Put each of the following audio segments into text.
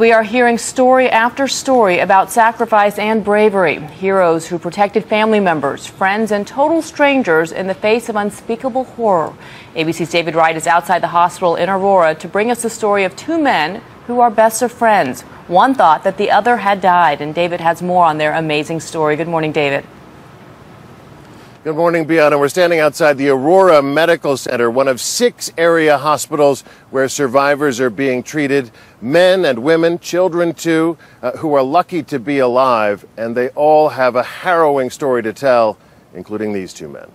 We are hearing story after story about sacrifice and bravery. Heroes who protected family members, friends, and total strangers in the face of unspeakable horror. ABC's David Wright is outside the hospital in Aurora to bring us the story of two men who are best of friends. One thought that the other had died, and David has more on their amazing story. Good morning, David. Good morning, Bianna. We're standing outside the Aurora Medical Center, one of 6 area hospitals where survivors are being treated. Men and women, children too, who are lucky to be alive, and they all have a harrowing story to tell, including these two men.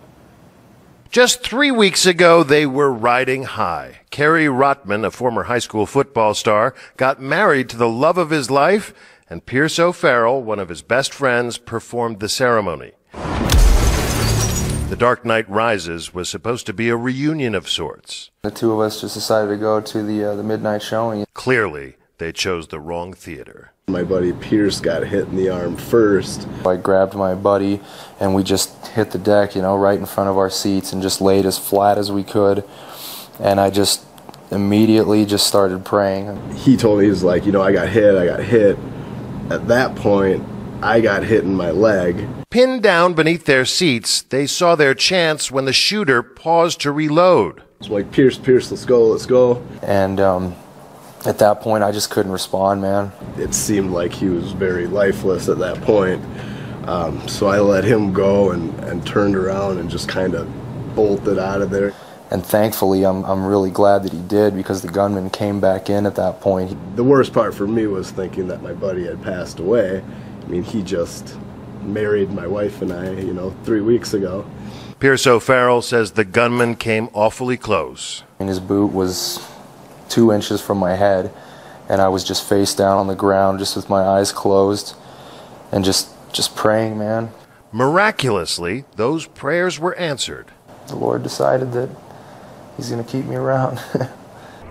Just 3 weeks ago, they were riding high. Kerry Rotman, a former high school football star, got married to the love of his life, and Pierce O'Farrell, one of his best friends, performed the ceremony. The Dark Knight Rises was supposed to be a reunion of sorts. The two of us just decided to go to the midnight showing. Clearly, they chose the wrong theater. My buddy Pierce got hit in the arm first. I grabbed my buddy and we just hit the deck, right in front of our seats and just laid as flat as we could. And I just immediately just started praying. He told me, he was like, I got hit. At that point, I got hit in my leg. Pinned down beneath their seats, they saw their chance when the shooter paused to reload. It's like, Pierce, let's go. And at that point, I just couldn't respond, man. It seemed like he was very lifeless at that point. So I let him go and turned around and just kind of bolted out of there. And thankfully, I'm really glad that he did, because the gunman came back in at that point. The worst part for me was thinking that my buddy had passed away. I mean, he just married my wife and I, 3 weeks ago. Pierce O'Farrell says the gunman came awfully close. And his boot was 2 inches from my head, and I was just face down on the ground, just with my eyes closed, and just praying, man. Miraculously, those prayers were answered. The Lord decided that He's going to keep me around.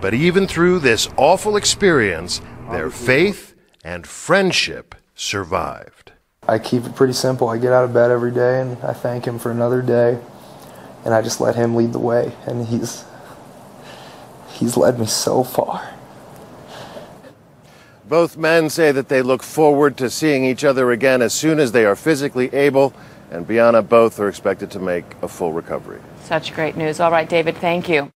But even through this awful experience, their faith and friendship survived. I keep it pretty simple. I get out of bed every day and I thank Him for another day, and I just let Him lead the way, and He's led me so far. Both men say that they look forward to seeing each other again as soon as they are physically able, and Bianna, both are expected to make a full recovery. Such great news. All right, David, thank you.